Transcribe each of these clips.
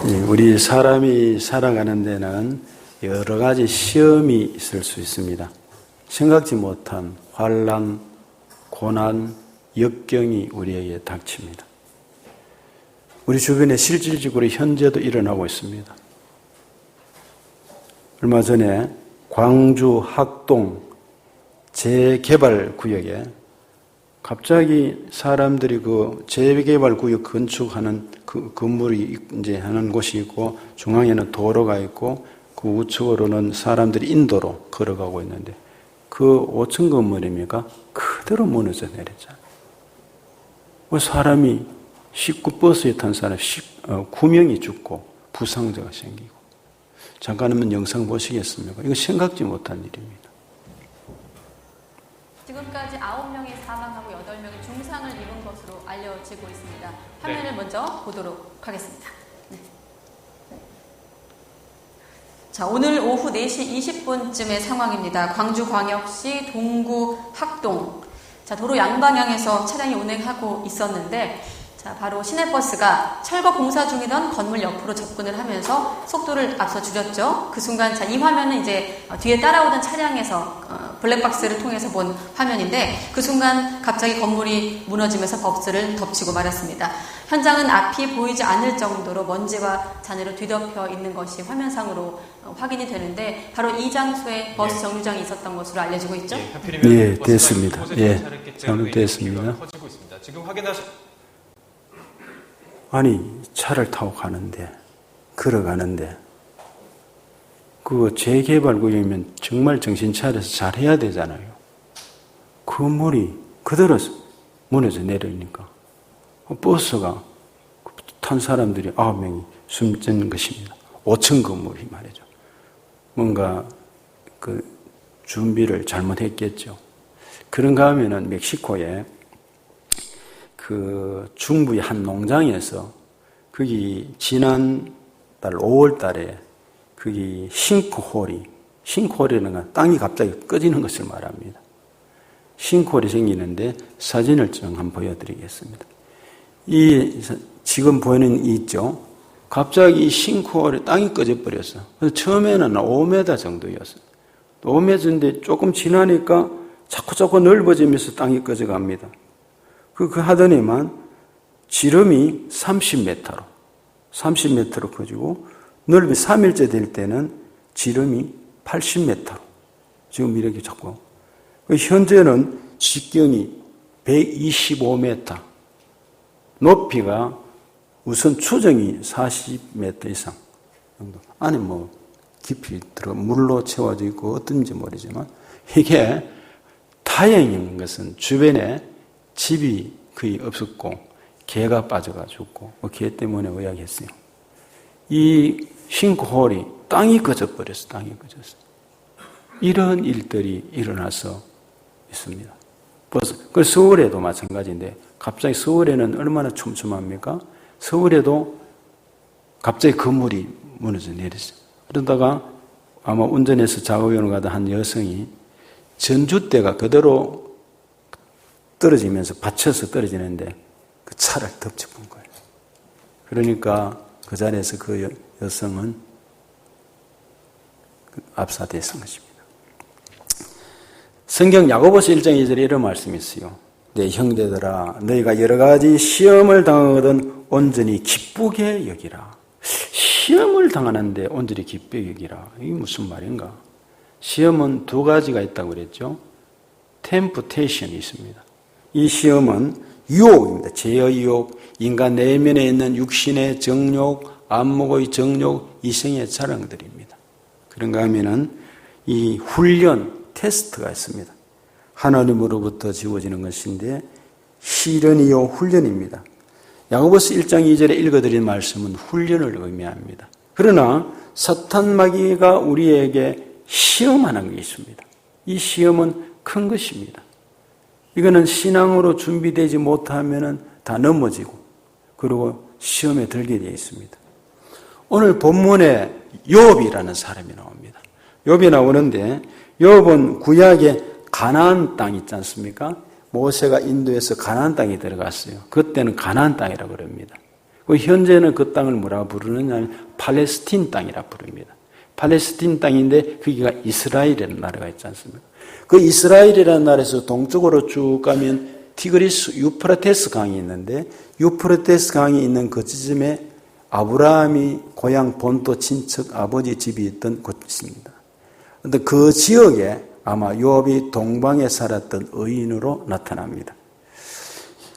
우리 사람이 살아가는 데는 여러 가지 시험이 있을 수 있습니다. 생각지 못한 환난, 고난, 역경이 우리에게 닥칩니다. 우리 주변에 실질적으로 현재도 일어나고 있습니다. 얼마 전에 광주 학동 재개발 구역에 갑자기 사람들이 그 재개발 구역 건축하는 그 건물이 이제 하는 곳이 있고 중앙에는 도로가 있고 그 우측으로는 사람들이 인도로 걸어가고 있는데 그 5층 건물입니까? 그대로 무너져 내렸잖아요. 사람이 버스에 탄 사람 9명이 죽고 부상자가 생기고. 잠깐 한번 영상 보시겠습니까? 이거 생각지 못한 일입니다. 지금까지 9명이 사망하고 8명이 중상을 입은 것으로 알려지고 있습니다. 화면을 먼저 보도록 하겠습니다. 네. 자, 오늘 오후 4시 20분쯤의 상황입니다. 광주광역시 동구 학동. 자, 도로 양방향에서 차량이 운행하고 있었는데, 자, 바로 시내버스가 철거 공사 중이던 건물 옆으로 접근을 하면서 속도를 앞서 줄였죠. 그 순간, 자, 이 화면은 이제 뒤에 따라오던 차량에서 블랙박스를 통해서 본 화면인데 그 순간 갑자기 건물이 무너지면서 버스를 덮치고 말았습니다. 현장은 앞이 보이지 않을 정도로 먼지와 잔해로 뒤덮여 있는 것이 화면상으로 확인이 되는데 바로 이 장소에 버스 정류장이 있었던 것으로 알려지고 있죠. 예, 됐습니다. 예, 됐습니다. 지금 확인하시. 아니, 차를 타고 가는데, 걸어가는데, 그 재개발 구역이면 정말 정신 차려서 잘 해야 되잖아요. 건물이 그대로 무너져 내리니까 버스가 탄 사람들이 9명이 숨진 것입니다. 5층 건물이 말이죠. 뭔가 그 준비를 잘못했겠죠. 그런가 하면은 멕시코에 그 중부의 한 농장에서 거기 지난달 5월 달에 거기 싱크홀이라는 건 땅이 갑자기 꺼지는 것을 말합니다. 싱크홀이 생기는데 사진을 좀 한번 보여드리겠습니다. 이 지금 보이는 이 있죠? 갑자기 이 싱크홀에 땅이 꺼져버렸어. 그래서 처음에는 5m 정도였어요. 5m인데 조금 지나니까 자꾸 넓어지면서 땅이 꺼져갑니다. 그 하더니만 지름이 30m로 커지고 넓이 3일째 될 때는 지름이 80m로 지금 이렇게 자꾸 현재는 직경이 125m 높이가 우선 추정이 40m 이상 정도 안에 뭐 깊이 들어가 물로 채워져 있고 어떤지 모르지만 이게 다행인 것은 주변에 집이 거의 없었고 개가 빠져가 죽고 개 때문에 의약했어요. 이 싱크홀이 땅이 꺼져버렸어. 땅이 꺼졌어. 이런 일들이 일어나서 있습니다. 그 서울에도 마찬가지인데 갑자기 서울에는 얼마나 촘촘합니까? 서울에도 갑자기 건물이 무너져 내렸어요. 그러다가 아마 운전해서 작업용으로 가던 한 여성이 전주대가 그대로 떨어지면서 받쳐서 떨어지는데 그 차를 덮쳐본 거예요. 그러니까 그 자리에서 그 여성은 압사됐은 것입니다. 성경 야고보서 1장 2절에 이런 말씀이 있어요. 내 형제들아 너희가 여러 가지 시험을 당하거든 온전히 기쁘게 여기라. 시험을 당하는데 온전히 기쁘게 여기라. 이게 무슨 말인가? 시험은 두 가지가 있다고 그랬죠. 템프테이션이 있습니다. 이 시험은 유혹입니다. 죄의 유혹, 인간 내면에 있는 육신의 정욕, 안목의 정욕, 이성의 자랑들입니다. 그런가 하면은 이 훈련, 테스트가 있습니다. 하나님으로부터 지워지는 것인데 시련이요 훈련입니다. 야고보서 1장 2절에 읽어드린 말씀은 훈련을 의미합니다. 그러나 사탄 마귀가 우리에게 시험하는 게 있습니다. 이 시험은 큰 것입니다. 이거는 신앙으로 준비되지 못하면 다 넘어지고 그리고 시험에 들게 되어 있습니다. 오늘 본문에 욥이라는 사람이 나옵니다. 욥이 나오는데 욥은 구약에 가나안 땅 있지 않습니까? 모세가 인도에서 가나안 땅에 들어갔어요. 그때는 가나안 땅이라고 그럽니다. 현재는 그 땅을 뭐라 부르느냐, 팔레스틴 땅이라 부릅니다. 팔레스틴 땅인데 거기가 이스라엘이라는 나라가 있지 않습니까? 그 이스라엘이라는 나라에서 동쪽으로 쭉 가면 티그리스 유프라테스 강이 있는데, 유프라테스 강이 있는 그 지점에 아브라함이 고향 본토 친척 아버지 집이 있던 곳입니다. 그런데 그 지역에 아마 욥이 동방에 살았던 의인으로 나타납니다.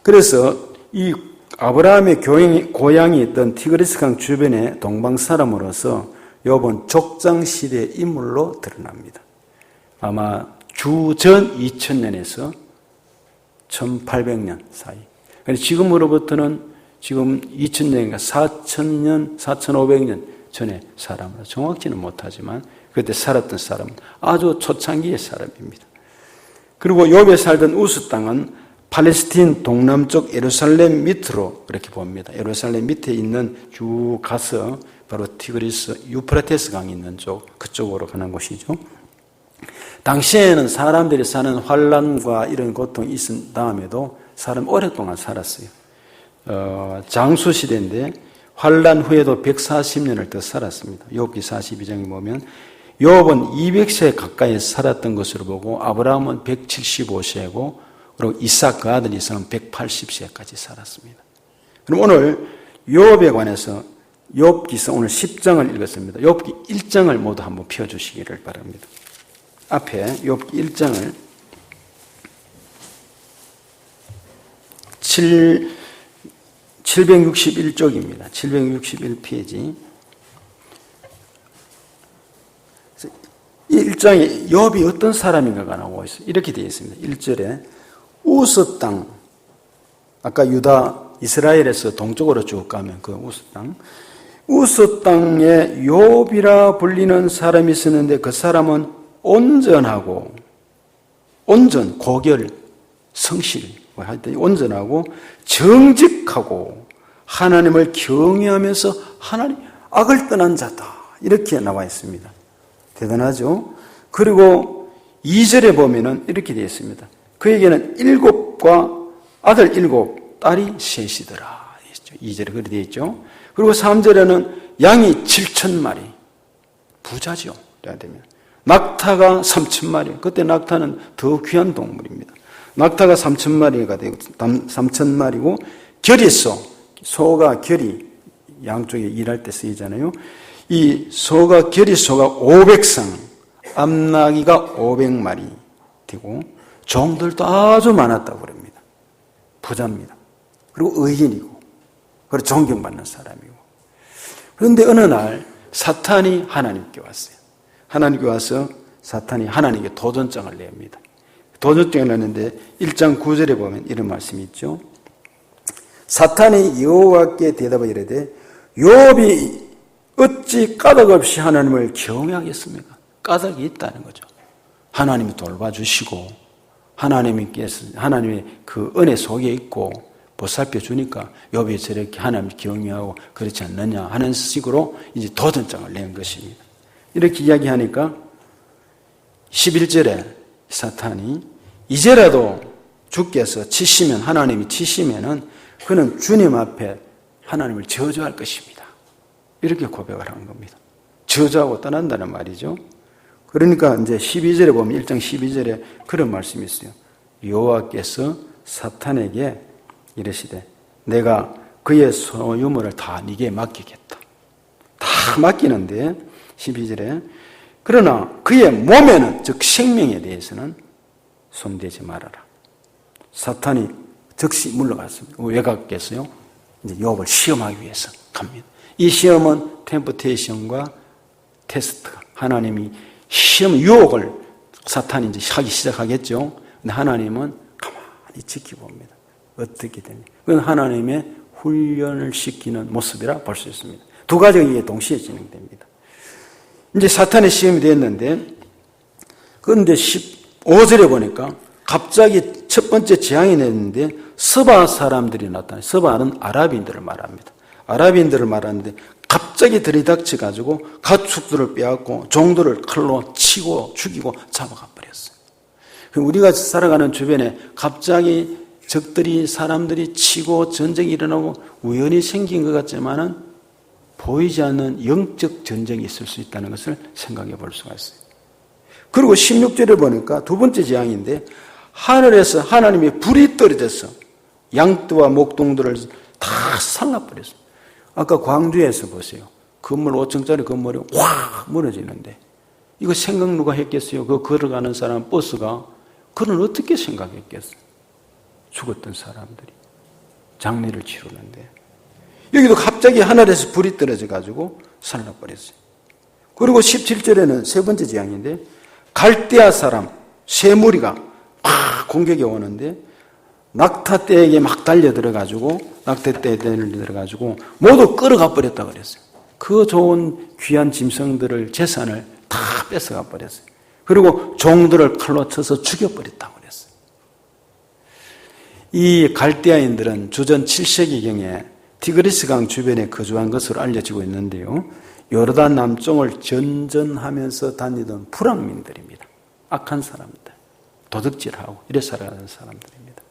그래서 이 아브라함의 고향이 있던 티그리스강 주변의 동방 사람으로서 욥은 족장시대의 인물로 드러납니다. 아마 주전 2000년에서 1800년 사이. 지금으로부터는 지금 2000년인가 4000년, 4500년 전에 사람으로 정확히는 못하지만 그때 살았던 사람은 아주 초창기의 사람입니다. 그리고 욥에 살던 우스 땅은 팔레스틴 동남쪽 예루살렘 밑으로 이렇게 봅니다. 예루살렘 밑에 있는 쭉 가서 바로 티그리스 유프라테스 강이 있는 쪽, 그쪽으로 가는 곳이죠. 당시에는 사람들이 사는 환란과 이런 고통이 있은 다음에도 사람 오랫동안 살았어요. 장수 시대인데 환란 후에도 140년을 더 살았습니다. 욥기 42장에 보면 욥은 200세 가까이 살았던 것으로 보고 아브라함은 175세고 그리고 이삭 그 아들 이삭은 180세까지 살았습니다. 그럼 오늘 욥에 관해서 욥기서 오늘 10장을 읽었습니다. 욥기 1장을 모두 한번 펴주시기를 바랍니다. 앞에 욥기 1장을 761쪽입니다. 761페이지. 1장에 욥이 어떤 사람인가가 나오고 있어요. 이렇게 되어 있습니다. 1절에 우스 땅, 아까 유다 이스라엘에서 동쪽으로 쭉 가면 그 우스 땅, 우스 땅에 욥이라 불리는 사람이 있었는데 그 사람은 온전하고 고결, 성실, 하여튼 온전하고 정직하고 하나님을 경외하면서 하나님 악을 떠난 자다. 이렇게 나와 있습니다. 대단하죠? 그리고 2절에 보면은 이렇게 되어 있습니다. 그에게는 7과 아들 7, 딸이 셋이더라. 2절에 그렇게 되어 있죠. 그리고 3절에는 양이 7,000마리. 부자죠. 되면. 낙타가 3,000마리. 그때 낙타는 더 귀한 동물입니다. 낙타가 3,000마리가 되고 3,000마리고 결의소, 소가 결의 양쪽에 일할 때 쓰이잖아요. 이 소가 결의소가 500상, 암나귀가 500마리 되고 종들도 아주 많았다고 그럽니다. 부자입니다. 그리고 의인이고 그리고 존경받는 사람이고. 그런데 어느 날 사탄이 하나님께 왔어요. 하나님께 와서 사탄이 하나님께 도전장을 냅니다. 도전장을 냈는데 1장 9절에 보면 이런 말씀이 있죠. 사탄이 여호와께 대답하여 이르되 욥이 어찌 까닭 없이 하나님을 경외하겠습니까? 까닭이 있다는 거죠. 하나님이 돌봐주시고 하나님의 그 은혜 속에 있고 보살펴 주니까 욥이 저렇게 하나님을 경외하고 그렇지 않느냐 하는 식으로 이제 도전장을 낸 것입니다. 이렇게 이야기하니까 11절에 사탄이 이제라도 주께서 치시면 하나님이 치시면은 그는 주님 앞에 하나님을 저주할 것입니다. 이렇게 고백을 한 겁니다. 저주하고 떠난다는 말이죠. 그러니까 이제 12절에 보면 1장 12절에 그런 말씀이 있어요. 여호와께서 사탄에게 이르시되 내가 그의 소유물을 다 네게 맡기겠다. 다 맡기는데 12절에 그러나 그의 몸에는 즉 생명에 대해서는 손대지 말아라. 사탄이 즉시 물러갔습니다. 왜 갔겠어요? 이제 욥을 시험하기 위해서 갑니다. 이 시험은 템프테이션과 테스트가 하나님이 시험 유혹을 사탄이 이제 하기 시작하겠죠. 근데 하나님은 가만히 지켜봅니다. 어떻게 되냐? 그건 하나님의 훈련을 시키는 모습이라 볼 수 있습니다. 두 가지가 이게 동시에 진행됩니다. 이제 사탄의 시험이 됐는데, 그런데 15절에 보니까 갑자기 첫 번째 재앙이 났는데 서바 사람들이 나타나요. 서바는 아랍인들을 말합니다. 아랍인들을 말하는데 갑자기 들이닥쳐가지고 가축들을 빼앗고 종들을 칼로 치고 죽이고 잡아가 버렸어요. 그럼 우리가 살아가는 주변에 갑자기 적들이 사람들이 치고 전쟁이 일어나고 우연히 생긴 것 같지만은 보이지 않는 영적 전쟁이 있을 수 있다는 것을 생각해 볼 수가 있어요. 그리고 16절에 보니까 두 번째 재앙인데 하늘에서 하나님의 불이 떨어져서 양떼와 목동들을 다 살라버렸어요. 아까 광주에서 보세요. 건물 5층짜리 건물이 확 무너지는데 이거 생각 누가 했겠어요? 그 걸어가는 사람 버스가 그는 어떻게 생각했겠어요? 죽었던 사람들이 장례를 치르는데 여기도 갑자기 하늘에서 불이 떨어져 가지고 살라버렸어요. 그리고 17절에는 세 번째 재앙인데 갈대아 사람 세 무리가 막 공격에 오는데 낙타떼에게 막 달려들어가지고 낙타떼에 달려들어가지고 모두 끌어가 버렸다 그랬어요. 그 좋은 귀한 짐승들을 재산을 다 뺏어가 버렸어요. 그리고 종들을 칼로 쳐서 죽여버렸다고 그랬어요. 이 갈대아인들은 주전 7세기경에 티그리스강 주변에 거주한 것으로 알려지고 있는데요. 요르단 남쪽을 전전하면서 다니던 불황민들입니다. 악한 사람들, 도둑질하고 이래 살아가는 사람들입니다.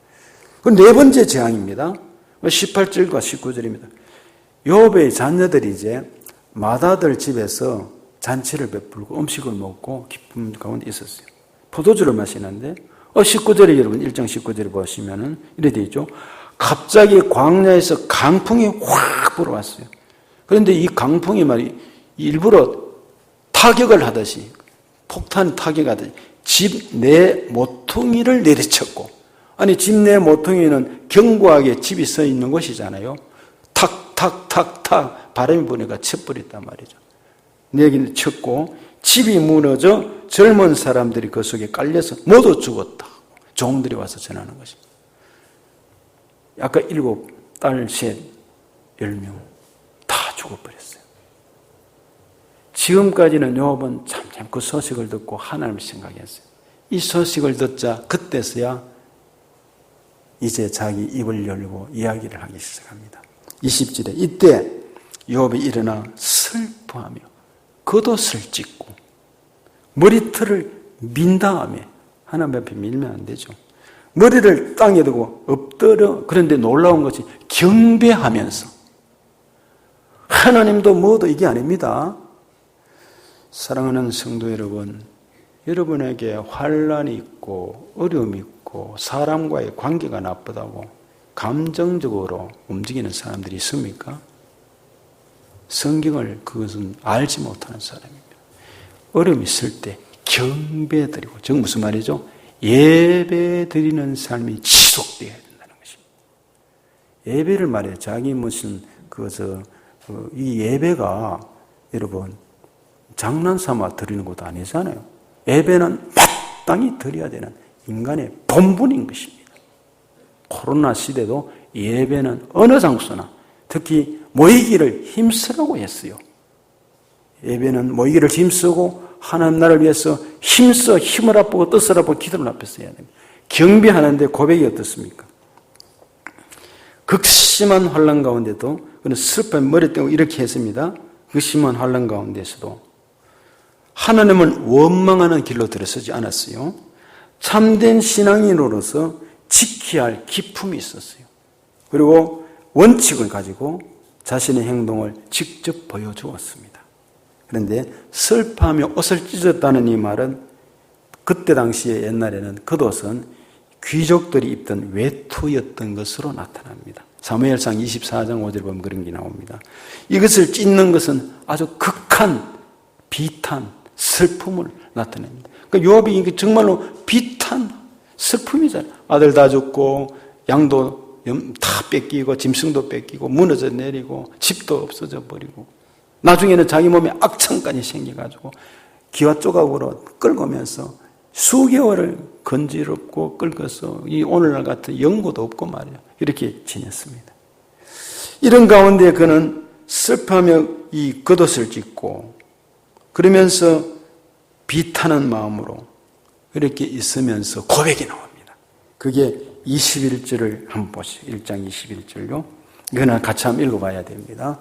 그 네 번째 재앙입니다. 18절과 19절입니다. 욥의 자녀들이 이제 마다들 집에서 잔치를 베풀고 음식을 먹고 기쁨 가운데 있었어요. 포도주를 마시는데 19절에 여러분 1장 19절에 보시면은 이래 되어 있죠. 갑자기 광야에서 강풍이 확 불어왔어요. 그런데 이 강풍이 말이 일부러 타격을 하듯이 폭탄 타격하듯이 집 내 모퉁이를 내리쳤고 아니 집 내 모퉁이는 견고하게 집이 서 있는 곳이잖아요. 탁탁탁탁 바람이 부니까 쳐버렸단 말이죠. 내기는 쳤고 집이 무너져 젊은 사람들이 그 속에 깔려서 모두 죽었다. 종들이 와서 전하는 것입니다. 아까 7, 딸 셋, 10명 다 죽어버렸어요. 지금까지는 욥은 참참 그 소식을 듣고 하나님을 생각했어요. 이 소식을 듣자 그때서야 이제 자기 입을 열고 이야기를 하기 시작합니다. 20절에 이때 욥이 일어나 슬퍼하며 겉옷을 찢고 머리털을 민 다음에 하나님 앞에 밀면 안 되죠. 머리를 땅에 두고 엎드려 그런데 놀라운 것이 경배하면서 하나님도 뭐도 이게 아닙니다. 사랑하는 성도 여러분, 여러분에게 환난이 있고 어려움이 있고 사람과의 관계가 나쁘다고 감정적으로 움직이는 사람들이 있습니까? 성경을 그것은 알지 못하는 사람입니다. 어려움이 있을 때 경배드리고, 즉 무슨 말이죠? 예배드리는 삶이 지속되어야 된다는 것입니다. 예배를 말해요. 자기 무슨 이 예배가 여러분 장난삼아 드리는 것도 아니잖아요. 예배는 마땅히 드려야 되는 인간의 본분인 것입니다. 코로나 시대도 예배는 어느 장소나 특히 모이기를 힘쓰라고 했어요. 예배는 모이기를 힘쓰고 하나님 나라를 위해서 힘써 힘을 앞보고 뜻을 앞보고 기도를 앞에서 해야 됩니다. 경배하는데 고백이 어떻습니까? 극심한 환난 가운데도 그는 슬픔 머리 떼고 이렇게 했습니다. 극심한 환난 가운데서도 하나님을 원망하는 길로 들어서지 않았어요. 참된 신앙인으로서 지켜야 할 기품이 있었어요. 그리고 원칙을 가지고 자신의 행동을 직접 보여주었습니다. 그런데 슬퍼하며 옷을 찢었다는 이 말은 그때 당시에 옛날에는 겉옷은 귀족들이 입던 외투였던 것으로 나타납니다. 사무엘상 24장 5절 보면 그런 게 나옵니다. 이것을 찢는 것은 아주 극한 비탄, 슬픔을 나타냅니다. 그러니까 욥이 정말로 비탄, 슬픔이잖아요. 아들 다 죽고 양도 다 뺏기고 짐승도 뺏기고 무너져 내리고 집도 없어져 버리고 나중에는 자기 몸에 악청까지 생겨가지고 기와 조각으로 끌고면서 수개월을 건지럽고 끌고서 이 오늘날 같은 연고도 없고 말이에요. 이렇게 지냈습니다. 이런 가운데 그는 슬퍼하며 이 겉옷을 찢고 그러면서 비타는 마음으로 이렇게 있으면서 고백이 나옵니다. 그게 21절을 한번 보시죠. 1장 21절요. 이거는 같이 한번 읽어봐야 됩니다.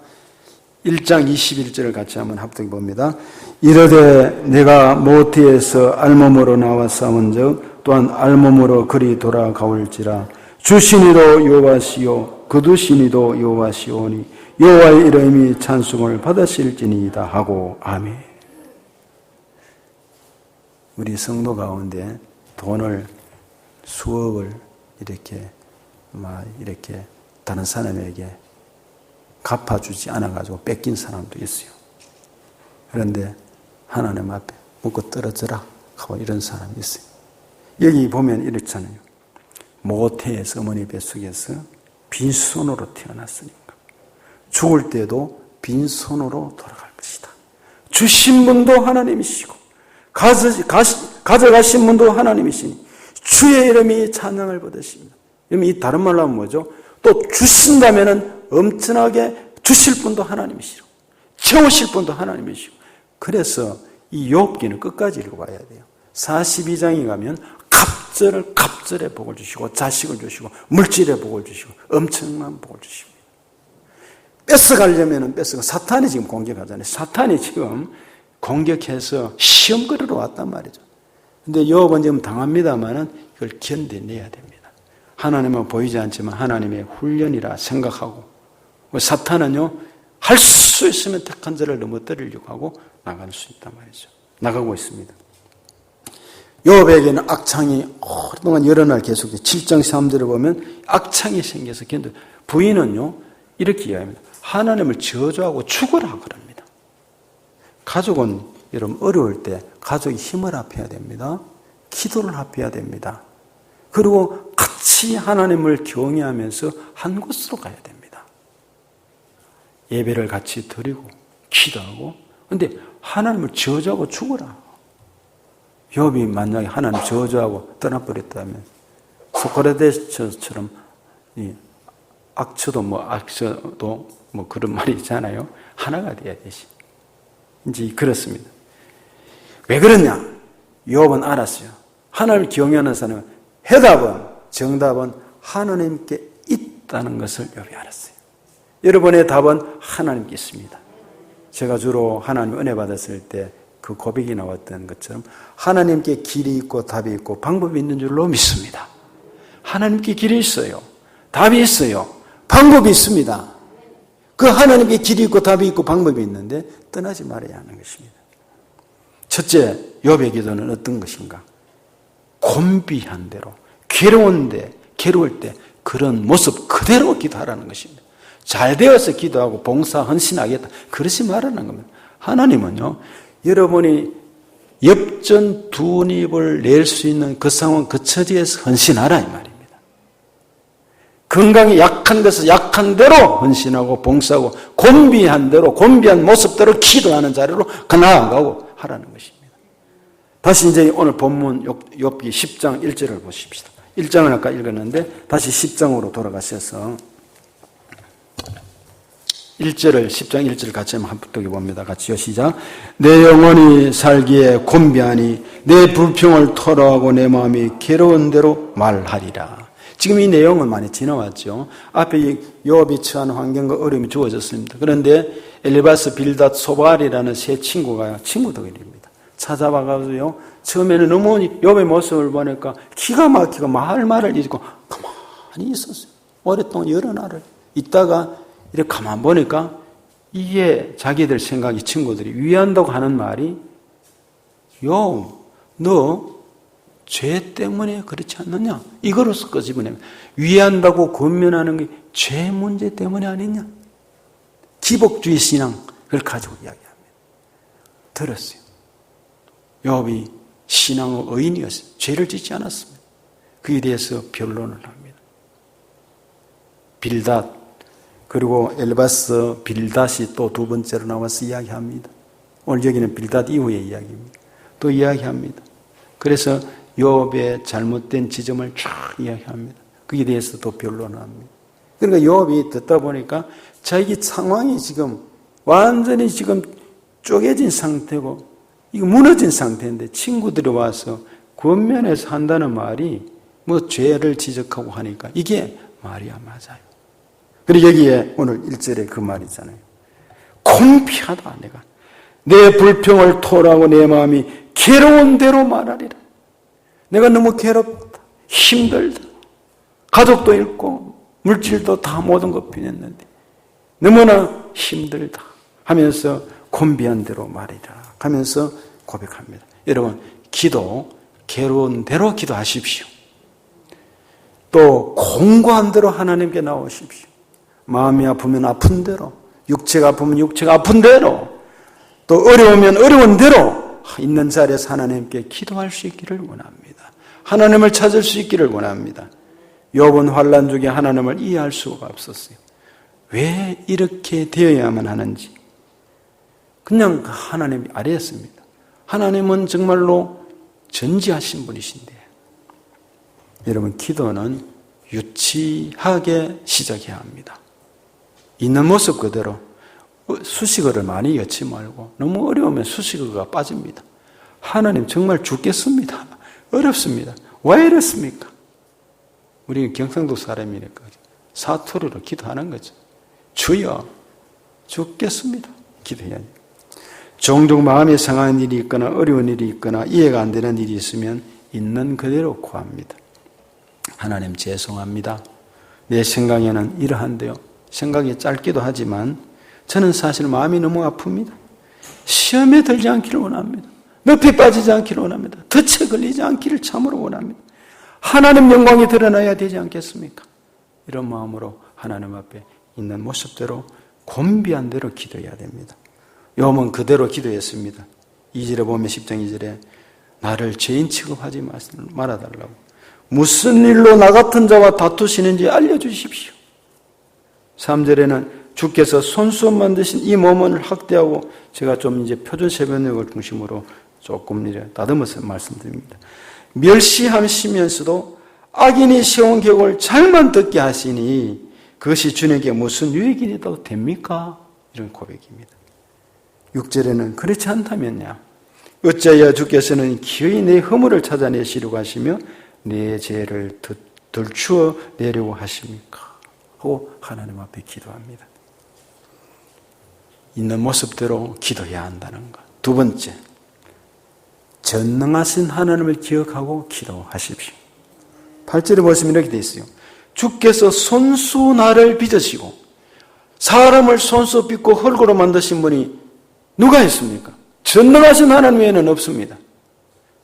1장 21절을 같이 한번 합독해 봅니다. 이르되 내가 모태에서 알몸으로 나와 싸운 적 또한 알몸으로 그리 돌아가올지라 주신이도 여호와시요 거두신이도 여호와시오니 여호와의 이름이 찬송을 받으실지니이다 하고 아멘. 우리 성도 가운데 돈을 수억을 이렇게 다른 사람에게 갚아주지 않아가지고 뺏긴 사람도 있어요. 그런데 하나님 앞에 묻고 떨어져라 하고 이런 사람이 있어요. 여기 보면 이렇잖아요. 모태에서 어머니 뱃속에서 빈손으로 태어났으니까 죽을 때도 빈손으로 돌아갈 것이다. 주신 분도 하나님이시고 가져가신 분도 하나님이시니 주의 이름이 찬양을 받으십니다. 이 다른 말로 하면 뭐죠? 또 주신다면은 엄청나게 주실 분도 하나님이시고 채우실 분도 하나님이시고 그래서 이 욥기는 끝까지 읽어봐야 돼요. 42장에 가면 갑절에 복을 주시고 자식을 주시고 물질의 복을 주시고 엄청난 복을 주십니다. 뺏어가려면 사탄이 지금 공격하잖아요. 사탄이 지금 공격해서 시험 끌으러 왔단 말이죠. 근데 욥은 지금 당합니다만은 이걸 견뎌내야 됩니다. 하나님은 보이지 않지만 하나님의 훈련이라 생각하고 사탄은요 할 수 있으면 택한 자를 넘어뜨리려고 하고 나갈 수 있단 말이죠. 나가고 있습니다. 욥에게는 악창이 오랫동안 여러 날 계속해서 7장 3절을 보면 악창이 생겨서 견뎌. 부인은요 이렇게 이야기합니다. 하나님을 저주하고 죽으라 그럽니다. 가족은 여러분 어려울 때 가족이 힘을 합해야 됩니다. 기도를 합해야 됩니다. 그리고 같이 하나님을 경외하면서 한 곳으로 가야 됩니다. 예배를 같이 드리고 기도하고. 근데 하나님을 저주하고 죽어라. 욥이 만약에 하나님 저주하고 떠나버렸다면 소크라테스처럼 악처도 뭐 그런 말이 있잖아요. 하나가 돼야 되지. 이제 그렇습니다. 왜 그러냐? 욥은 알았어요. 하나님을 경외하는 사람은 정답은 하나님께 있다는 것을 욥이 알았어요. 여러분의 답은 하나님께 있습니다. 제가 주로 하나님 은혜 받았을 때 그 고백이 나왔던 것처럼 하나님께 길이 있고 답이 있고 방법이 있는 줄로 믿습니다. 하나님께 길이 있어요. 답이 있어요. 방법이 있습니다. 그 하나님께 길이 있고 답이 있고 방법이 있는데 떠나지 말아야 하는 것입니다. 첫째, 욥의 기도는 어떤 것인가? 곤비한 대로, 괴로울 때 그런 모습 그대로 기도하라는 것입니다. 잘 되어서 기도하고 봉사, 헌신하겠다. 그러지 말라는 겁니다. 하나님은요, 여러분이 엽전 두 입을 낼 수 있는 그 상황, 그 처지에서 헌신하라 이 말입니다. 건강이 약한 데서 약한 대로 헌신하고 봉사하고 곤비한 대로, 곤비한 모습대로 기도하는 자리로 나아가고 하라는 것입니다. 다시 이제 오늘 본문 욥기 10장 1절을 보십시다. 1장을 아까 읽었는데 다시 10장으로 돌아가셔서 10장 1절 같이 한번 합독해 봅니다. 같이요. 시작. 내 영혼이 살기에 곤비하니 내 불평을 토로하고 내 마음이 괴로운 대로 말하리라. 지금 이 내용은 많이 지나왔죠. 앞에 욥이 처한 환경과 어려움이 주어졌습니다. 그런데 엘리바스, 빌닷, 소발이라는 세 친구가 친구들입니다. 찾아와가지고요. 처음에는 너무 욥의 모습을 보니까 기가 막히고 말을 잊고 가만히 있었어요. 오랫동안 여러 날을 있다가 이렇게 가만 보니까 이게 자기들 생각이 친구들이 위한다고 하는 말이 욥, 너 죄 때문에 그렇지 않느냐? 이거로서 끄집어내면 위한다고 권면하는 게 죄 문제 때문에 아니냐? 기복주의 신앙을 가지고 이야기합니다. 들었어요. 욥이 신앙의 의인이었어요. 죄를 짓지 않았습니다. 그에 대해서 변론을 합니다. 빌닷 그리고 엘바스, 빌닷이 또 두 번째로 나와서 이야기합니다. 오늘 여기는 빌닷 이후의 이야기입니다. 또 이야기합니다. 그래서 욥의 잘못된 지점을 쫙 이야기합니다. 그에 대해서 또 변론을 합니다. 그러니까 욥이 듣다 보니까 자기 상황이 지금 완전히 지금 쪼개진 상태고 이거 무너진 상태인데 친구들이 와서 권면해서 한다는 말이 뭐 죄를 지적하고 하니까 이게 말이야 맞아요. 그리고 여기에 오늘 1절에 그 말이잖아요. 곤비하다 내가. 내 불평을 토로하고 내 마음이 괴로운 대로 말하리라. 내가 너무 괴롭다. 힘들다. 가족도 잃고 물질도 다 모든 것 변했는데 너무나 힘들다 하면서 곤비한 대로 말이라 하면서 고백합니다. 여러분, 기도 괴로운 대로 기도하십시오. 또 공고한 대로 하나님께 나오십시오. 마음이 아프면 아픈 대로, 육체가 아프면 육체가 아픈 대로, 또 어려우면 어려운 대로 있는 자리에서 하나님께 기도할 수 있기를 원합니다. 하나님을 찾을 수 있기를 원합니다. 욥은 환난 중에 하나님을 이해할 수가 없었어요. 왜 이렇게 되어야만 하는지 그냥 하나님이 알았습니다. 하나님은 정말로 전지하신 분이신데 여러분, 기도는 유치하게 시작해야 합니다. 있는 모습 그대로 수식어를 많이 엮지 말고 너무 어려우면 수식어가 빠집니다. 하나님 정말 죽겠습니다. 어렵습니다. 왜 이렇습니까? 우리는 경상도 사람이니까 사투리로 기도하는 거죠. 주여 죽겠습니다. 기도해야 돼요. 종종 마음에 상한 일이 있거나 어려운 일이 있거나 이해가 안 되는 일이 있으면 있는 그대로 구합니다. 하나님 죄송합니다. 내 생각에는 이러한데요. 생각이 짧기도 하지만 저는 사실 마음이 너무 아픕니다. 시험에 들지 않기를 원합니다. 늪에 빠지지 않기를 원합니다. 덫에 걸리지 않기를 참으로 원합니다. 하나님 영광이 드러나야 되지 않겠습니까? 이런 마음으로 하나님 앞에 있는 모습대로 곤비한 대로 기도해야 됩니다. 욥은 그대로 기도했습니다. 2절에 보면 10장 2절에 나를 죄인 취급하지 말아달라고, 무슨 일로 나 같은 자와 다투시는지 알려주십시오. 3절에는 주께서 손수 만드신 이 몸을 학대하고, 제가 좀 이제 표준 세변력을 중심으로 조금 이제 다듬어서 말씀드립니다. 멸시하시면서도 악인이 세운 계획을 잘만 듣게 하시니 그것이 주님께 무슨 유익이 있다고 됩니까? 이런 고백입니다. 6절에는 그렇지 않다면야 어찌하여 주께서는 기어이 내 허물을 찾아내시려고 하시며 내 죄를 들추어 내려고 하십니까? 하고 하나님 앞에 기도합니다. 있는 모습대로 기도해야 한다는 것. 두 번째, 전능하신 하나님을 기억하고 기도하십시오. 8절에 보시면 이렇게 되어 있어요. 주께서 손수 나를 빚으시고 사람을 손수 빚고 흙으로 만드신 분이 누가 있습니까? 전능하신 하나님 외에는 없습니다.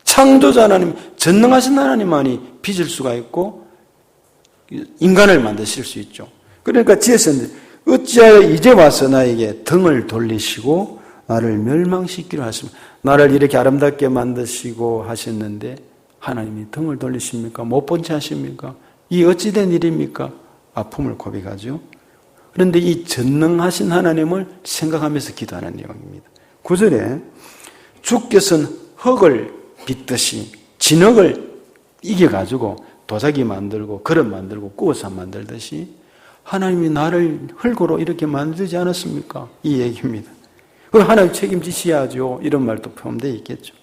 창조자 하나님, 전능하신 하나님만이 빚을 수가 있고 인간을 만드실 수 있죠. 그러니까 지으셨는데 어찌하여 이제 와서 나에게 등을 돌리시고 나를 멸망시키려 하십니까? 나를 이렇게 아름답게 만드시고 하셨는데 하나님이 등을 돌리십니까? 못 본 채 하십니까? 이 어찌된 일입니까? 아픔을 고백하죠. 그런데 이 전능하신 하나님을 생각하면서 기도하는 내용입니다. 9절에 주께서는 흙을 빚듯이 진흙을 이겨가지고 도자기 만들고 그릇 만들고 구워서 만들듯이 하나님이 나를 흙으로 이렇게 만들지 않았습니까? 이 얘기입니다. 그럼 하나님 책임지셔야죠. 이런 말도 포함되어 있겠죠.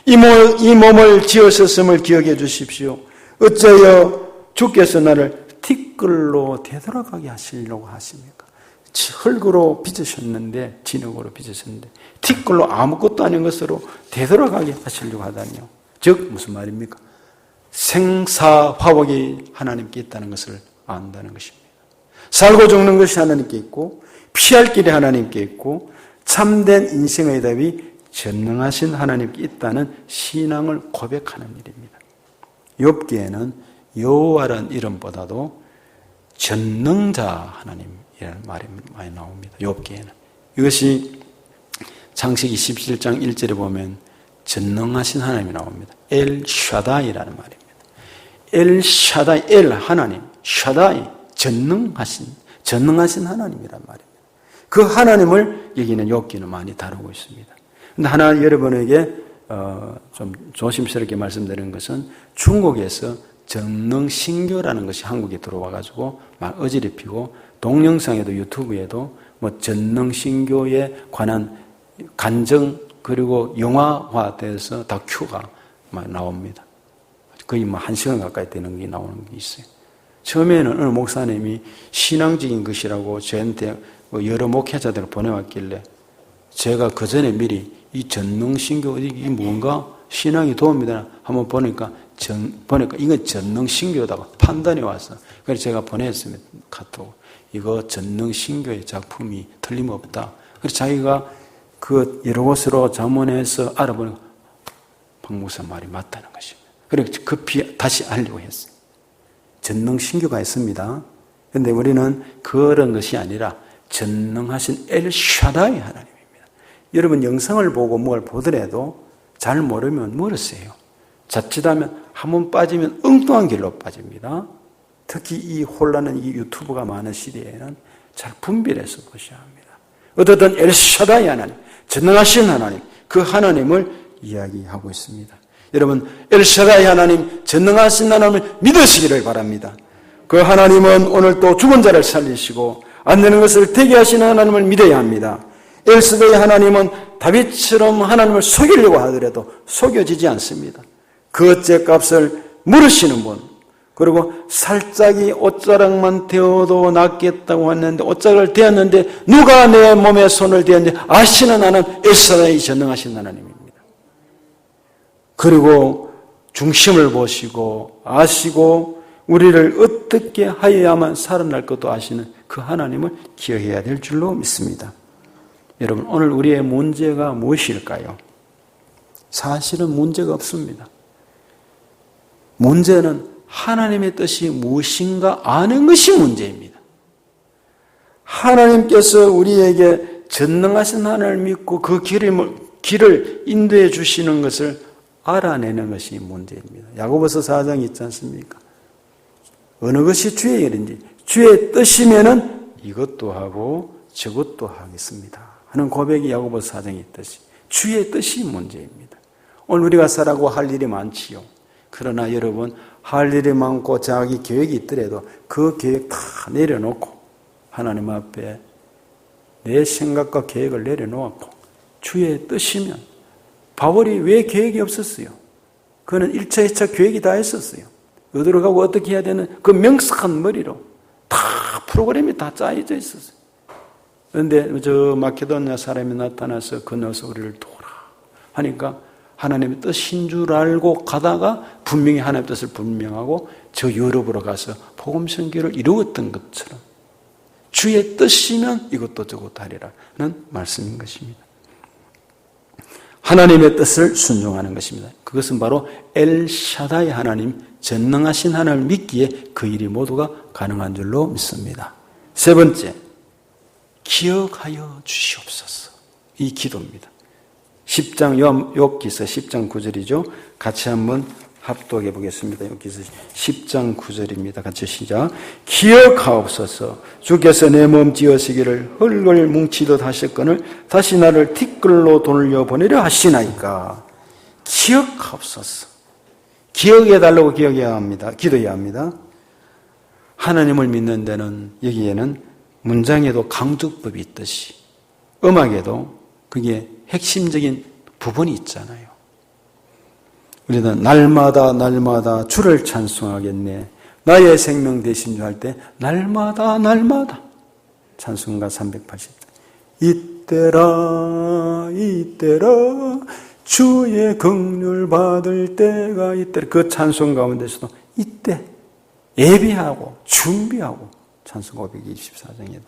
이 몸을 지으셨음을 기억해 주십시오. 어찌하여 주께서 나를 티끌로 되돌아가게 하시려고 하십니까? 흙으로 빚으셨는데, 진흙으로 빚으셨는데 티끌로 아무것도 아닌 것으로 되돌아가게 하시려고 하다니요. 즉 무슨 말입니까? 생사화복이 하나님께 있다는 것을 안다는 것입니다. 살고 죽는 것이 하나님께 있고 피할 길이 하나님께 있고 참된 인생의 답이 전능하신 하나님께 있다는 신앙을 고백하는 일입니다. 욥기에는 여호와라는 이름보다도 전능자 하나님이라는 말이 많이 나옵니다. 욥기에는. 이것이 창세기 17장 1절에 보면 전능하신 하나님이 나옵니다. 엘 샤다이라는 말입니다. 엘 샤다이, 엘 하나님, 샤다이 전능하신 하나님이란 말입니다. 그 하나님을 여기는 욥기는 많이 다루고 있습니다. 그런데 하나 여러분에게 좀 조심스럽게 말씀드리는 것은 중국에서 전능신교라는 것이 한국에 들어와가지고 막 어지럽히고 동영상에도 유튜브에도 뭐 전능신교에 관한 간증 그리고 영화화돼서 다큐가 막 나옵니다. 거의 뭐 1시간 가까이 되는 게 나오는 게 있어요. 처음에는 어느 목사님이 신앙적인 것이라고 저한테 여러 목회자들을 보내왔길래 제가 그 전에 미리 이 전능신교 이게 뭔가 신앙이 도움이 되나 한번 보니까 보니까 이건 전능신교다고 판단이 와서 그래서 제가 보냈습니다. 카톡. 이거 전능신교의 작품이 틀림없다. 그래서 자기가 그 여러 곳으로 자문해서 알아보니까 박 목사 말이 맞다는 것입니다. 그래서 급히 다시 알려고 했어요. 전능신교가 있습니다. 그런데 우리는 그런 것이 아니라 전능하신 엘샤다이 하나님입니다. 여러분 영상을 보고 뭘 보더라도 잘 모르면 멀었어요. 자칫하면 한번 빠지면 엉뚱한 길로 빠집니다. 특히 이 혼란한 이 유튜브가 많은 시대에는 잘 분별해서 보셔야 합니다. 어떻든 엘샤다이 하나님, 전능하신 하나님, 그 하나님을 이야기하고 있습니다. 여러분 엘샤다이 하나님, 전능하신 하나님을 믿으시기를 바랍니다. 그 하나님은 오늘 또 죽은 자를 살리시고 안 되는 것을 되게 하시는 하나님을 믿어야 합니다. 엘스베이 하나님은 다윗처럼 하나님을 속이려고 하더라도 속여지지 않습니다. 그 죗값을 물으시는 분, 그리고 살짝이 옷자락만 대어도 낫겠다고 했는데 옷자락을 대었는데 누가 내 몸에 손을 대었는지 아시는 하나님, 엘사다이 전능하신 하나님입니다. 그리고 중심을 보시고 아시고 우리를 어떻게 하여야만 살아날 것도 아시는 그 하나님을 기억해야 될 줄로 믿습니다. 여러분 오늘 우리의 문제가 무엇일까요? 사실은 문제가 없습니다. 문제는 하나님의 뜻이 무엇인가 아는 것이 문제입니다. 하나님께서 우리에게 전능하신 하나님을 믿고 그 길을 인도해 주시는 것을 알아내는 것이 문제입니다. 야고보서 4장 있지 않습니까? 어느 것이 주의 일인지 주의 뜻이면은 이것도 하고 저것도 하겠습니다 하는 고백이 야고보서 4장에 있듯이 주의 뜻이 문제입니다. 오늘 우리가 살아가고 할 일이 많지요. 그러나 여러분 할 일이 많고 자기 계획이 있더라도 그 계획 다 내려놓고 하나님 앞에 내 생각과 계획을 내려놓고 주의 뜻이면 바울이 왜 계획이 없었어요? 그는 1차, 2차 계획이 다 했었어요. 어디로 가고 어떻게 해야 되는 그 명석한 머리로 다 프로그램이 다 짜여져 있었어요. 그런데 저 마케도니아 사람이 나타나서 건너서 우리를 도우라 하니까 하나님의 뜻인 줄 알고 가다가 분명히 하나님의 뜻을 분명하고 저 유럽으로 가서 복음 선교를 이루었던 것처럼 주의 뜻이면 이것도 저것도 하리라는 말씀인 것입니다. 하나님의 뜻을 순종하는 것입니다. 그것은 바로 엘샤다이 하나님, 전능하신 하나님을 믿기에 그 일이 모두가 가능한 줄로 믿습니다. 세 번째, 기억하여 주시옵소서. 이 기도입니다. 10장 욥기서 10장 9절이죠. 같이 한번 합독해 보겠습니다. 욥기서 10장 9절입니다. 같이 시작. 기억하옵소서. 주께서 내 몸 지으시기를 흙을 뭉치듯 하셨거늘 다시 나를 티끌로 돌려보내려 하시나이까. 기억하옵소서. 기억해 달라고 기억해야 합니다. 기도해야 합니다. 하나님을 믿는 데는 여기에는 문장에도 강조법이 있듯이 음악에도 그게 핵심적인 부분이 있잖아요. 우리는 날마다 주를 찬송하겠네. 나의 생명 되신 줄 할 때 날마다 찬송가 380장 이때라 주의 긍휼 받을 때가 이때라. 그 찬송 가운데서도 이때 예비하고 준비하고 찬송가 524장에도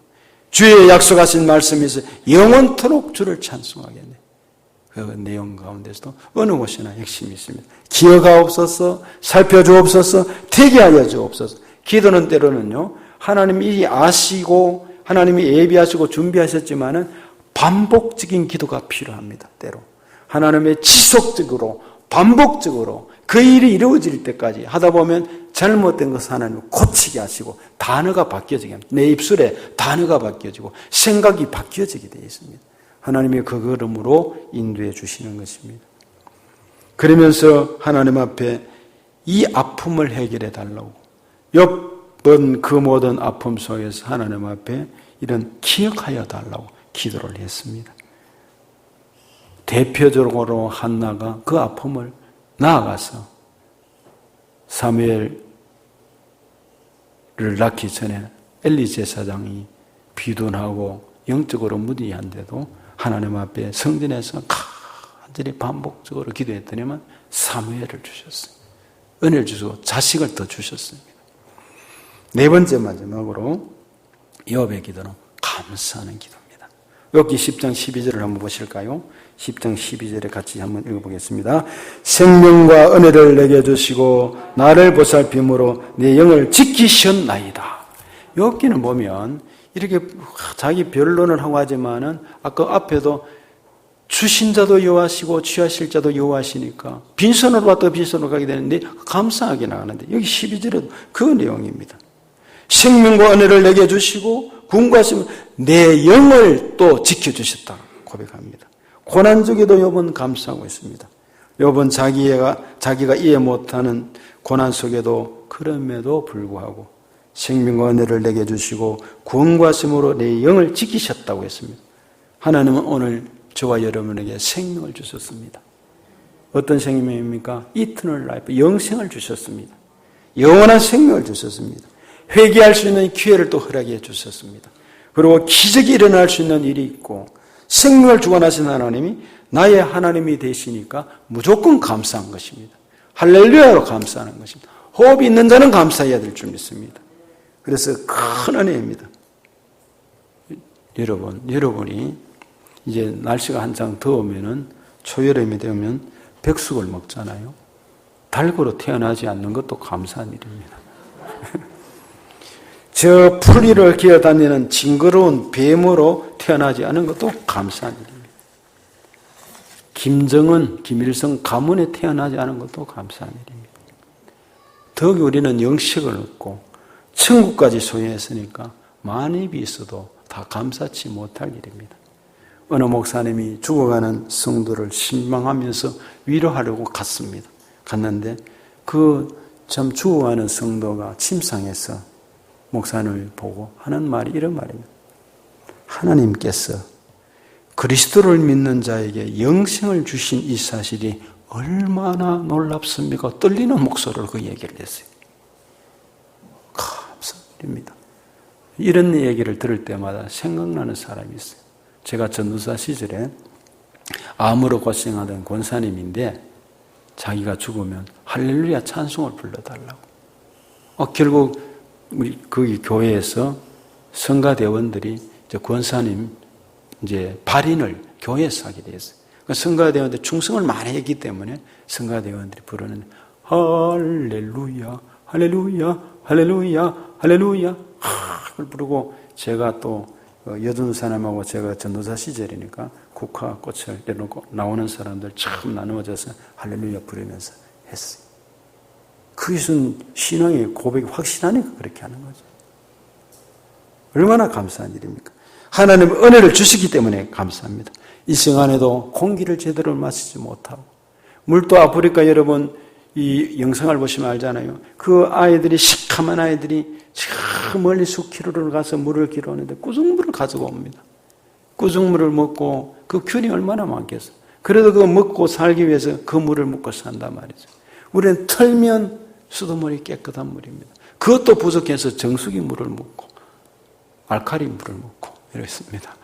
주의 약속하신 말씀이 있어 영원토록 주를 찬송하겠네. 그 내용 가운데서도 어느 곳이나 핵심이 있습니다. 기억하옵소서, 살펴주옵소서, 되게 하여 주옵소서. 기도는 때로는요, 하나님이 아시고 하나님이 예비하시고 준비하셨지만은 반복적인 기도가 필요합니다. 때로 하나님의 지속적으로 반복적으로 그 일이 이루어질 때까지 하다 보면 잘못된 것을 하나님은 고치게 하시고 단어가 바뀌어지게 합니다. 내 입술에 단어가 바뀌어지고 생각이 바뀌어지게 되어 있습니다. 하나님이 그 걸음으로 인도해 주시는 것입니다. 그러면서 하나님 앞에 이 아픔을 해결해 달라고 욥은 그 모든 아픔 속에서 하나님 앞에 이런 기억하여 달라고 기도를 했습니다. 대표적으로 한나가 그 아픔을 나아가서 사무엘을 낳기 전에 엘리 제사장이 비둔하고 영적으로 무디한데도 하나님 앞에 성전에서 간절히 반복적으로 기도했더니만 사무엘을 주셨어요. 은혜를 주시고 자식을 더 주셨습니다. 네 번째 마지막으로 욥의 기도는 감사하는 기도입니다. 욥기 10장 12절을 한번 보실까요? 10장 12절에 같이 한번 읽어보겠습니다. 생명과 은혜를 내게 주시고 나를 보살핌으로 내 영을 지키셨나이다. 욥기는 보면 이렇게 자기 변론을 하고 하지만은 아까 앞에도 주신 자도 여호와시고 취하실 자도 여호와시니까 빈손으로 왔다 빈손으로 가게 되는데 감사하게 나가는데 여기 12절에도 그 내용입니다. 생명과 은혜를 내게 주시고 구원하시면 내 영을 또 지켜주셨다 고백합니다. 고난 중에도 욥은 감사하고 있습니다. 욥은 자기가 이해 못하는 고난 속에도 그럼에도 불구하고 생명과 은혜를 내게 주시고 구원하심으로 내 영을 지키셨다고 했습니다. 하나님은 오늘 저와 여러분에게 생명을 주셨습니다. 어떤 생명입니까? 이터널 라이프, 영생을 주셨습니다. 영원한 생명을 주셨습니다. 회개할 수 있는 기회를 또 허락해 주셨습니다. 그리고 기적이 일어날 수 있는 일이 있고 생명을 주관하신 하나님이 나의 하나님이 되시니까 무조건 감사한 것입니다. 할렐루야로 감사하는 것입니다. 호흡이 있는 자는 감사해야 될 줄 믿습니다. 그래서 큰 은혜입니다. 여러분이 이제 날씨가 한창 더우면은 초여름이 되면 백숙을 먹잖아요. 닭으로 태어나지 않는 것도 감사한 일입니다. 저 풀리를 기어다니는 징그러운 뱀으로 태어나지 않은 것도 감사한 일입니다. 김정은, 김일성 가문에 태어나지 않은 것도 감사한 일입니다. 더욱이 우리는 영식을 얻고 천국까지 소유했으니까 만입이 있어도 다 감사치 못할 일입니다. 어느 목사님이 죽어가는 성도를 실망하면서 위로하려고 갔는데 그 참 죽어가는 성도가 침상에서 목사님을 보고 하는 말이 이런 말입니다. 하나님께서 그리스도를 믿는 자에게 영생을 주신 이 사실이 얼마나 놀랍습니까? 떨리는 목소리로 그 얘기를 했어요. 감사드립니다. 이런 얘기를 들을 때마다 생각나는 사람이 있어요. 제가 전도사 시절에 암으로 고생하던 권사님인데 자기가 죽으면 할렐루야 찬송을 불러달라고. 결국 우리 거기 교회에서 성가대원들이 이제 권사님 이제 발인을 교회에서 하게 됐어요. 성가대원들 충성을 많이 했기 때문에 성가대원들이 부르는 할렐루야, 할렐루야, 할렐루야, 할렐루야. 그걸 부르고 제가 또 여든 사람하고 제가 전도사 시절이니까 국화꽃을 내놓고 나오는 사람들 참 나누어져서 할렐루야 부르면서 했어요. 그것은 신앙의 고백이 확실하니까 그렇게 하는 거죠. 얼마나 감사한 일입니까? 하나님은 은혜를 주시기 때문에 감사합니다. 이 시간에도 공기를 제대로 마시지 못하고 물도 아프리카 여러분 이 영상을 보시면 알잖아요. 그 아이들이 시커먼 아이들이 저 멀리 수킬로를 가서 물을 길어오는데 꾸중물을 가지고 옵니다. 꾸중물을 먹고 그 균이 얼마나 많겠어요. 그래도 그거 먹고 살기 위해서 그 물을 먹고 산단 말이죠. 우리는 털면 수돗물이 깨끗한 물입니다. 그것도 부족해서 정수기 물을 먹고 알칼리 물을 먹고 이렇습니다.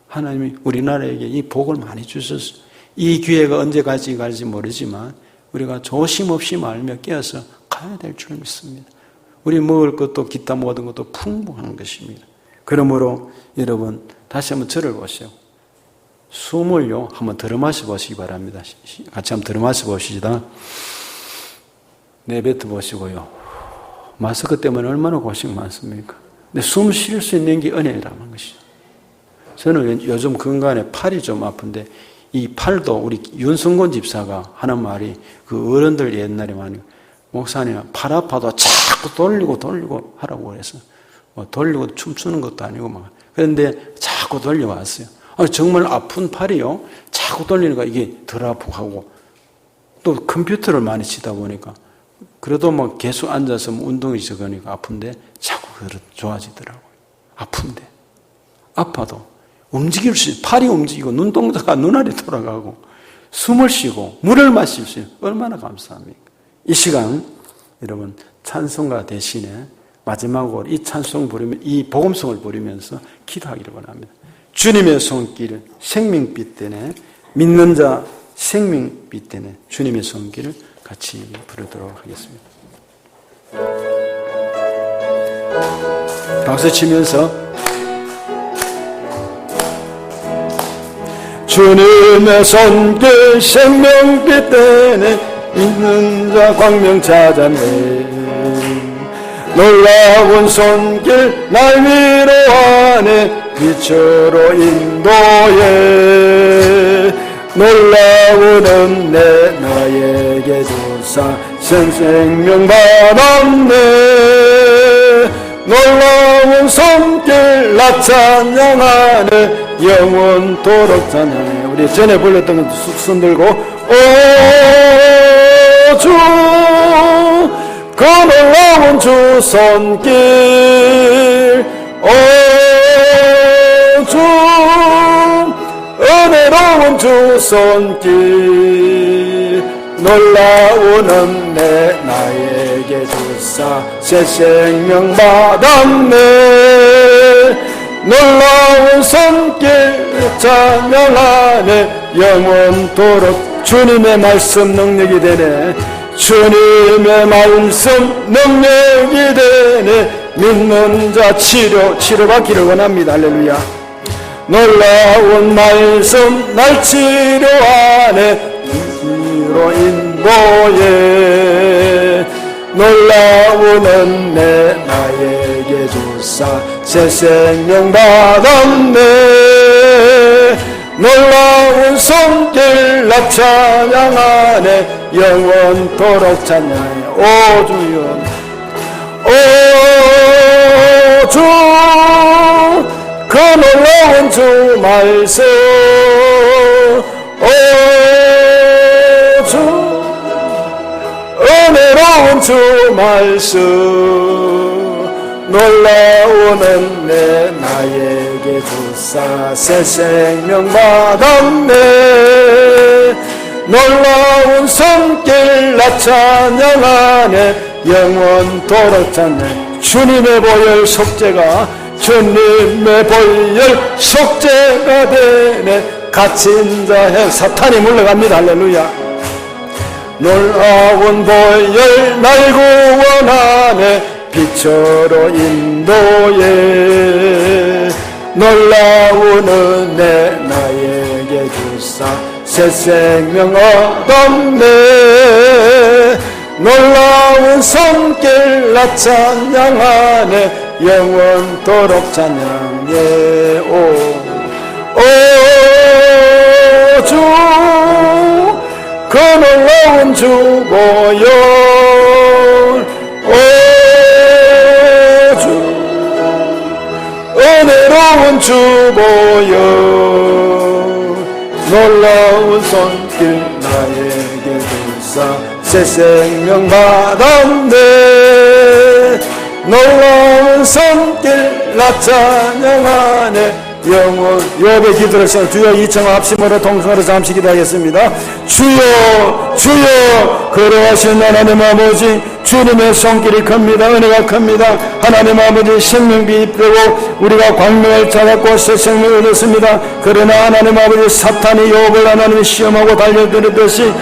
하나님이 우리나라에게 이 복을 많이 주셨어요. 이 기회가 언제까지 갈지 모르지만 우리가 조심 없이 말며 깨어서 가야 될 줄 믿습니다. 우리 먹을 것도 기타 모든 것도 풍부한 것입니다. 그러므로 여러분 다시 한번 저를 보세요. 숨을요 한번 들어마셔 보시기 바랍니다. 같이 한번 들어마셔 보시다. 내뱉어 보시고요. 마스크 때문에 얼마나 고생 많습니까? 근데 숨 쉴 수 있는 게 은혜라는 것이죠. 저는 요즘 건강에 팔이 좀 아픈데 이 팔도 우리 윤성곤 집사가 하는 말이 그 어른들 옛날에 많이 목사님 팔 아파도 자꾸 돌리고 하라고 그래서 돌리고 춤추는 것도 아니고 막 그런데 자꾸 돌려왔어요. 정말 아픈 팔이요 자꾸 돌리니까 이게 덜 아프고 하고 또 컴퓨터를 많이 치다 보니까 그래도 막 계속 앉아서 운동이 적으니까 아픈데 자꾸 좋아지더라고요. 아픈데 아파도 움직일 수 있어요. 팔이 움직이고 눈동자가 눈알이 돌아가고 숨을 쉬고 물을 마실 수 있어요. 얼마나 감사합니까? 이 시간 여러분 찬송가 대신에 마지막으로 이 찬송 부르면 이 복음성을 부르면서 기도하기를 원합니다. 주님의 손길 생명빛 되네 믿는 자 생명빛 되네 주님의 손길을 같이 부르도록 하겠습니다. 박수 치면서 주님의 손길 생명빛 되네 있는 자 광명 찾아내 놀라운 손길 날 위로하네 빛으로 인도해 놀라운 은혜 나에게 주사 생명 받았네 놀라운 손길 나 찬양하네 영원토록 찬양해. 우리 전에 불렀던 손 들고 오주 그 놀라운 주 손길 오주 은혜로운 주 손길 놀라운 은혜 나에게 주사 새 생명 받았네 놀라운 손길 찬양하네 영원토록 주님의 말씀 능력이 되네 주님의 말씀 능력이 되네 믿는 자 치료받기를 원합니다. 할렐루야. 놀라운 말씀 날 치료하네 빛으로 인도해 놀라운 은혜 나에게 주사 새 생명 받았네 놀라운 손길 나 찬양하네 영원토록 찬양해 오 주여 오 주 그 놀라운 주 말씀 오 주 은혜로운 주 말씀 놀라운 은혜 나에게 주사 새 생명 받았네 놀라운 손길 나 찬양하네 영원토록 찬양 주님의 보혈 속죄가 주님의 보혈 속죄가 되네 갇힌 자에 사탄이 물러갑니다. 할렐루야. 놀라운 보혈 날 구원하네 빛으로 인도해 놀라운 은혜 나에게 주사 새 생명 얻었네 놀라운 손길 나 찬양하네 영원토록 찬양해 오주 그 놀라운 주 보혈 오주 은혜로운 주 보혈 놀라운 손길 나에게 주사 새 생명 받았네 놀라운 손길 나 찬양하네 영원 요배 기도를 시작 주여 이청 합심으로 통성으로 잠시 기도하겠습니다. 주여 주여 거룩하신 하나님 아버지 주님의 손길이 큽니다. 은혜가 큽니다. 하나님 아버지 생명비 입되고 우리가 광명을 찾았고 새 생명을 얻었습니다. 그러나 하나님 아버지 사탄이 욥을 하나님이 시험하고 달려들었듯이